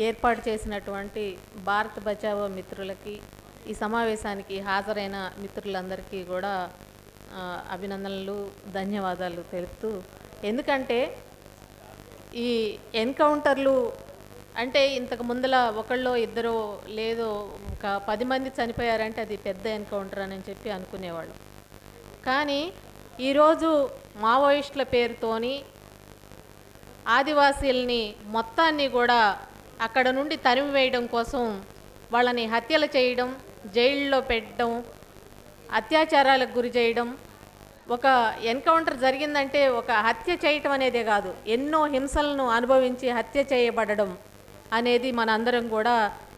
ఏర్పాటు చేసినటువంటి భారత్ బచావో మిత్రులకి, ఈ సమావేశానికి హాజరైన మిత్రులందరికీ కూడా అభినందనలు, ధన్యవాదాలు తెలుపుతూ, ఎందుకంటే ఈ ఎన్కౌంటర్లు అంటే ఇంతకు ముందల ఒకళ్ళో ఇద్దరో లేదో ఒక 10 మంది చనిపోయారంటే అది పెద్ద ఎన్కౌంటర్ అని చెప్పి అనుకునేవాళ్ళు. కానీ ఈరోజు మావోయిస్టుల పేరుతోని ఆదివాసీల్ని మొత్తాన్ని కూడా అక్కడ నుండి తరిమివేయడం కోసం వాళ్ళని హత్యలు చేయడం, జైల్లో పెట్టడం, అత్యాచారాలకు గురి చేయడం. ఒక ఎన్కౌంటర్ జరిగిందంటే ఒక హత్య చేయటం అనేదే కాదు, ఎన్నో హింసలను అనుభవించి హత్య చేయబడడం అనేది మనందరం కూడా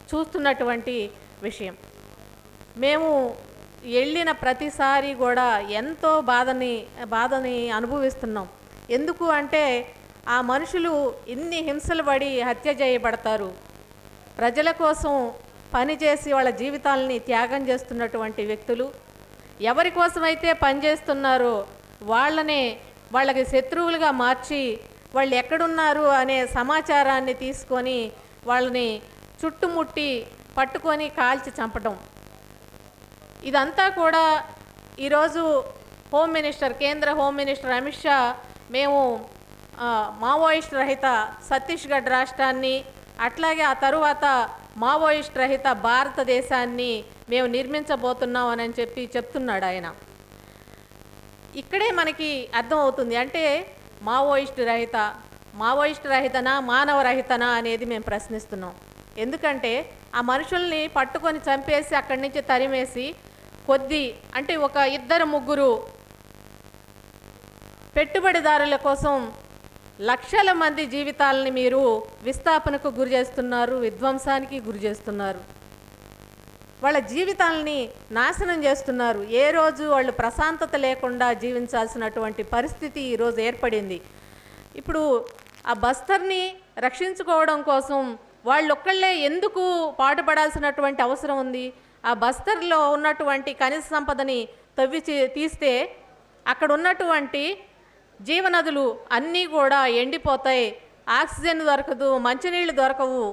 చూస్తున్నటువంటి విషయం. మేము వెళ్ళిన ప్రతిసారి కూడా ఎంతో బాధని అనుభవిస్తున్నాం. ఎందుకు అంటే ఆ మనుషులు ఇన్ని హింసలు పడి హత్య చేయబడతారు. ప్రజల కోసం పనిచేసి వాళ్ళ జీవితాలని త్యాగం చేస్తున్నటువంటి వ్యక్తులు ఎవరి కోసమైతే పనిచేస్తున్నారో వాళ్ళకి శత్రువులుగా మార్చి వాళ్ళు ఎక్కడున్నారు అనే సమాచారాన్ని తీసుకొని వాళ్ళని చుట్టుముట్టి పట్టుకొని కాల్చి చంపడం. ఇదంతా కూడా ఈరోజు కేంద్ర హోమ్ మినిస్టర్ అమిత్ షా మేము మావోయిస్ట్ రహిత ఛత్తీస్గఢ్ రాష్ట్రాన్ని, అట్లాగే ఆ తరువాత మావోయిస్ట్ రహిత భారతదేశాన్ని మేము నిర్మించబోతున్నాం అని చెప్తున్నాడు ఆయన. ఇక్కడే మనకి అర్థమవుతుంది అంటే మావోయిస్ట్ రహితనా మానవ రహితనా అనేది మేము ప్రశ్నిస్తున్నాం. ఎందుకంటే ఆ మనుషుల్ని పట్టుకొని చంపేసి అక్కడి నుంచి తరిమేసి అంటే ఒక 2-3 పెట్టుబడిదారుల కోసం లక్షల మంది జీవితాలని మీరు విస్థాపనకు గురి చేస్తున్నారు, విధ్వంసానికి గురి చేస్తున్నారు, వాళ్ళ జీవితాలని నాశనం చేస్తున్నారు. ఏ రోజు వాళ్ళు ప్రశాంతత లేకుండా జీవించాల్సినటువంటి పరిస్థితి ఈరోజు ఏర్పడింది. ఇప్పుడు ఆ బస్తర్ని రక్షించుకోవడం కోసం వాళ్ళొక్కళ్ళే ఎందుకు పాటుపడాల్సినటువంటి అవసరం ఉంది? ఆ బస్తర్లో ఉన్నటువంటి ఖనిజ సంపదని తీస్తే అక్కడ ఉన్నటువంటి జీవనదులు అన్నీ కూడా ఎండిపోతాయి, ఆక్సిజన్ దొరకదు, మంచినీళ్ళు దొరకవు.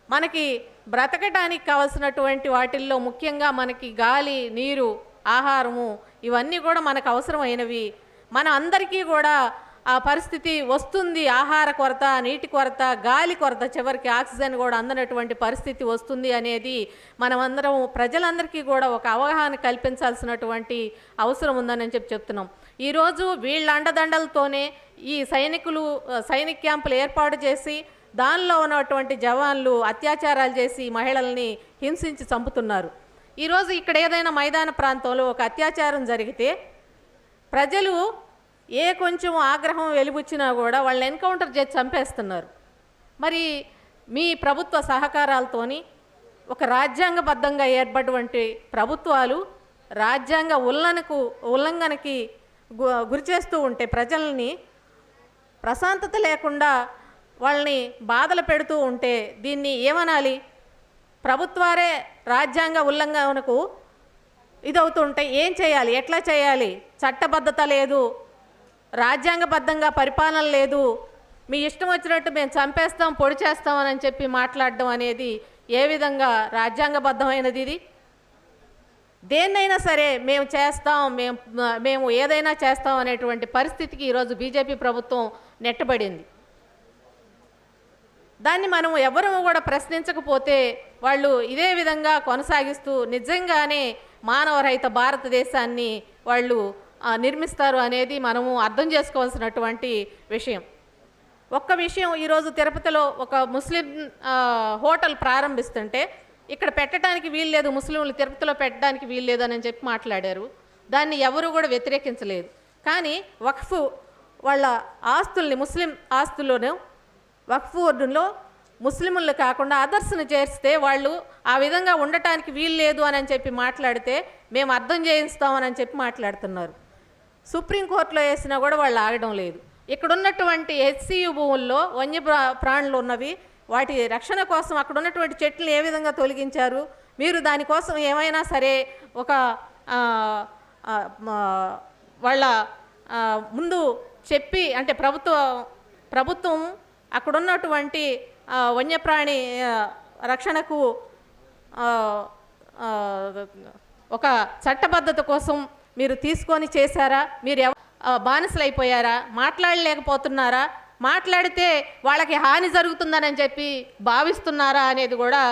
మనకి బ్రతకడానికి కావాల్సినటువంటి వాటిల్లో ముఖ్యంగా మనకి గాలి, నీరు, ఆహారము ఇవన్నీ కూడా మనకు అవసరమైనవి. మన అందరికీ కూడా ఆ పరిస్థితి వస్తుంది. ఆహార కొరత, నీటి కొరత, గాలి కొరత, చివరికి ఆక్సిజన్ కూడా అందనటువంటి పరిస్థితి వస్తుంది అనేది మనమందరం ప్రజలందరికీ కూడా ఒక అవగాహన కల్పించాల్సినటువంటి అవసరం ఉందని చెప్తున్నాం. ఈరోజు వీళ్ళ అండదండలతోనే ఈ సైనిక క్యాంపులు ఏర్పాటు చేసి దానిలో ఉన్నటువంటి జవాన్లు అత్యాచారాలు చేసి మహిళల్ని హింసించి చంపుతున్నారు. ఈరోజు ఇక్కడ ఏదైనా మైదాన ప్రాంతంలో ఒక అత్యాచారం జరిగితే ప్రజలు కొంచెం ఆగ్రహం వెలిబుచ్చినా కూడా వాళ్ళని ఎన్కౌంటర్ చేసి చంపేస్తున్నారు. మరి మీ ప్రభుత్వ సహకారాలతోని ఒక రాజ్యాంగబద్ధంగా ఏర్పడినటువంటి ప్రభుత్వాలు రాజ్యాంగ ఉల్లంఘనకి గురి చేస్తూ ఉంటే ప్రజల్ని ప్రశాంతత లేకుండా వాళ్ళని బాధలు పెడుతూ ఉంటే దీన్ని ఏమనాలి? ప్రభుత్వాలే రాజ్యాంగ ఉల్లంఘనకు ఇదవుతుంటే ఏం చేయాలి? ఎట్లా చేయాలి? చట్టబద్ధత లేదు, రాజ్యాంగబద్ధంగా పరిపాలన లేదు, మీ ఇష్టం వచ్చినట్టు మేము చంపేస్తాం, పొడి చేస్తామని చెప్పి మాట్లాడడం అనేది ఏ విధంగా రాజ్యాంగబద్ధమైనది? ఇది దేన్నైనా సరే మేము చేస్తాం, మేము ఏదైనా చేస్తాం అనేటువంటి పరిస్థితికి ఈరోజు బీజేపీ ప్రభుత్వం నెట్టబడింది. దాన్ని మనం ఎవరూ కూడా ప్రశ్నించకపోతే వాళ్ళు ఇదే విధంగా కొనసాగిస్తూ నిజంగానే మానవరహిత భారతదేశాన్ని వాళ్ళు నిర్మిస్తారు అనేది మనము అర్థం చేసుకోవాల్సినటువంటి విషయం. ఒక్క విషయం, ఈరోజు తిరుపతిలో ఒక ముస్లిం హోటల్ ప్రారంభిస్తుంటే ఇక్కడ పెట్టడానికి వీలు లేదు, ముస్లింలు తిరుపతిలో పెట్టడానికి వీలు లేదు అని చెప్పి మాట్లాడారు. దాన్ని ఎవరు కూడా వ్యతిరేకించలేదు. కానీ వక్ఫ్ వాళ్ళ ఆస్తుల్ని, ముస్లిం ఆస్తుల్లోనూ వక్ఫ్ బోర్డులో ముస్లింలు కాకుండా అదర్స్ని చేరిస్తే వాళ్ళు ఆ విధంగా ఉండటానికి వీలు లేదు అని చెప్పి మాట్లాడితే మేము అర్థం చేయిస్తామని చెప్పి మాట్లాడుతున్నారు. సుప్రీంకోర్టులో వేసినా కూడా వాళ్ళు ఆగడం లేదు. ఇక్కడ ఉన్నటువంటి హెచ్సియు భూముల్లో వన్యప్రాణులు ఉన్నవి, వాటి రక్షణ కోసం అక్కడ ఉన్నటువంటి చెట్లను ఏ విధంగా తొలగించారు? మీరు దానికోసం ఏమైనా సరే ఒక వాళ్ళ ముందు చెప్పి అంటే ప్రభుత్వం అక్కడ ఉన్నటువంటి వన్యప్రాణి రక్షణకు ఆ, ఆ, ఒక చట్టబద్ధత కోసం మీరు తీసుకొని చేశారా? మీరు బానిసలైపోయారా? మాట్లాడలేకపోతున్నారా? మాట్లాడితే వాళ్ళకి హాని జరుగుతుందని చెప్పి భావిస్తున్నారా అనేది కూడా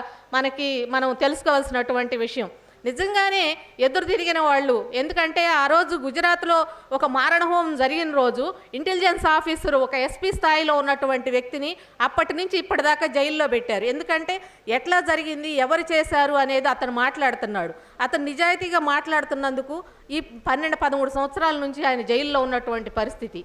మనం తెలుసుకోవాల్సినటువంటి విషయం. నిజంగానే ఎదురు తిరిగిన వాళ్ళు, ఎందుకంటే ఆ రోజు గుజరాత్లో ఒక మారణహోమం జరిగిన రోజు ఇంటెలిజెన్స్ ఆఫీసరు ఒక ఎస్పీ స్థాయిలో ఉన్నటువంటి వ్యక్తిని అప్పటి నుంచి ఇప్పటిదాకా జైల్లో పెట్టారు. ఎందుకంటే ఎట్లా జరిగింది, ఎవరు చేశారు అనేది అతను మాట్లాడుతున్నాడు. అతను నిజాయితీగా మాట్లాడుతున్నందుకు ఈ 12-13 సంవత్సరాల నుంచి ఆయన జైల్లో ఉన్నటువంటి పరిస్థితి.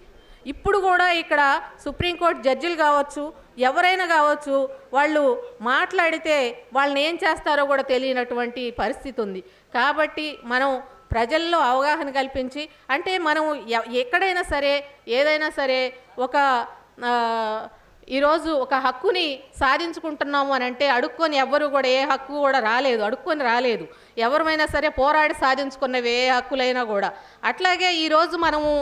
ఇప్పుడు కూడా ఇక్కడ సుప్రీంకోర్టు జడ్జిలు కావచ్చు, ఎవరైనా కావచ్చు, వాళ్ళు మాట్లాడితే వాళ్ళని ఏం చేస్తారో కూడా తెలియనటువంటి పరిస్థితి ఉంది. కాబట్టి మనం ప్రజల్లో అవగాహన కల్పించి, అంటే మనం ఎక్కడైనా సరే ఏదైనా సరే ఒక ఈరోజు ఒక హక్కుని సాధించుకుంటున్నాము అని అంటే అడుక్కొని ఎవ్వరు కూడా ఏ హక్కు కూడా రాలేదు, అడుక్కొని రాలేదు. ఎవరైనా సరే పోరాడి సాధించుకున్నవి ఏ హక్కులైనా కూడా. అట్లాగే ఈరోజు మనము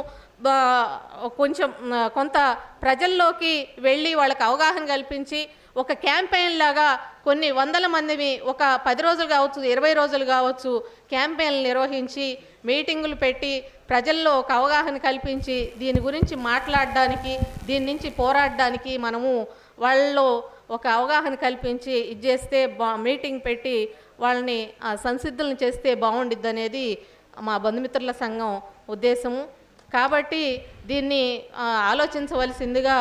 కొంత ప్రజల్లోకి వెళ్ళి వాళ్ళకి అవగాహన కల్పించి ఒక క్యాంపెయిన్ లాగా కొన్ని వందల మందిని ఒక 10 రోజులు కావచ్చు, 20 రోజులు కావచ్చు క్యాంపెయిన్లు నిర్వహించి మీటింగులు పెట్టి ప్రజల్లో ఒక అవగాహన కల్పించి దీని గురించి మాట్లాడడానికి, దీని నుంచి పోరాడడానికి మనము వాళ్ళలో ఒక అవగాహన కల్పించి ఇది చేస్తే మీటింగ్ పెట్టి వాళ్ళని సంసిద్ధులను చేస్తే బాగుండిద్ది అనేది మా బంధుమిత్రుల సంఘం ఉద్దేశము. కాబట్టి దీన్ని ఆలోచించవలసిందిగా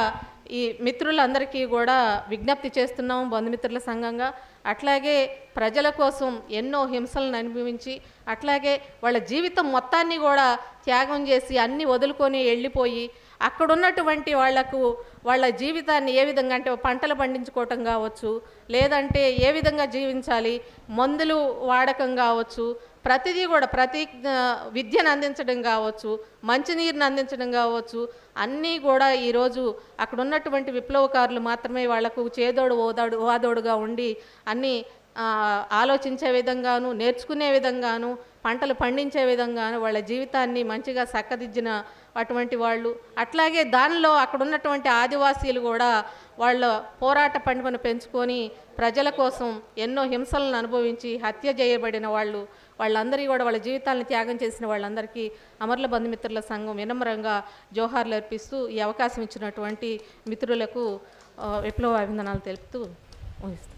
ఈ మిత్రులందరికీ కూడా విజ్ఞప్తి చేస్తున్నాం బంధుమిత్రుల సంఘంగా. అట్లాగే ప్రజల కోసం ఎన్నో హింసలను అనుభవించి, అట్లాగే వాళ్ళ జీవితం మొత్తాన్ని కూడా త్యాగం చేసి అన్నీ వదులుకొని వెళ్ళిపోయి అక్కడున్నటువంటి వాళ్లకు వాళ్ళ జీవితాన్ని ఏ విధంగా, అంటే పంటలు పండించుకోవటం కావచ్చు, లేదంటే ఏ విధంగా జీవించాలి, మందులు వాడకం కావచ్చు, ప్రతిదీ కూడా ప్రతి విద్యను అందించడం కావచ్చు, మంచినీరుని అందించడం కావచ్చు, అన్నీ కూడా ఈరోజు అక్కడ ఉన్నటువంటి విప్లవకారులు మాత్రమే వాళ్లకు చేదోడు ఓదోడుగా ఉండి అన్నీ ఆలోచించే విధంగాను, నేర్చుకునే విధంగాను, పంటలు పండించే విధంగాను వాళ్ళ జీవితాన్ని మంచిగా చక్కదిద్దిన అటువంటి వాళ్ళు. అట్లాగే దానిలో అక్కడ ఉన్నటువంటి ఆదివాసీలు కూడా వాళ్ళ పోరాట పనిమను పెంచుకొని ప్రజల కోసం ఎన్నో హింసలను అనుభవించి హత్య చేయబడిన వాళ్ళందరికీ కూడా వాళ్ళ జీవితాలను త్యాగం చేసిన వాళ్ళందరికీ అమరుల బంధుమిత్రుల సంఘం వినమ్రంగా జోహార్లు అర్పిస్తూ ఈ అవకాశం ఇచ్చినటువంటి మిత్రులకు విప్లవ అభినందనాలు తెలుపుతూ ముగిస్తాను.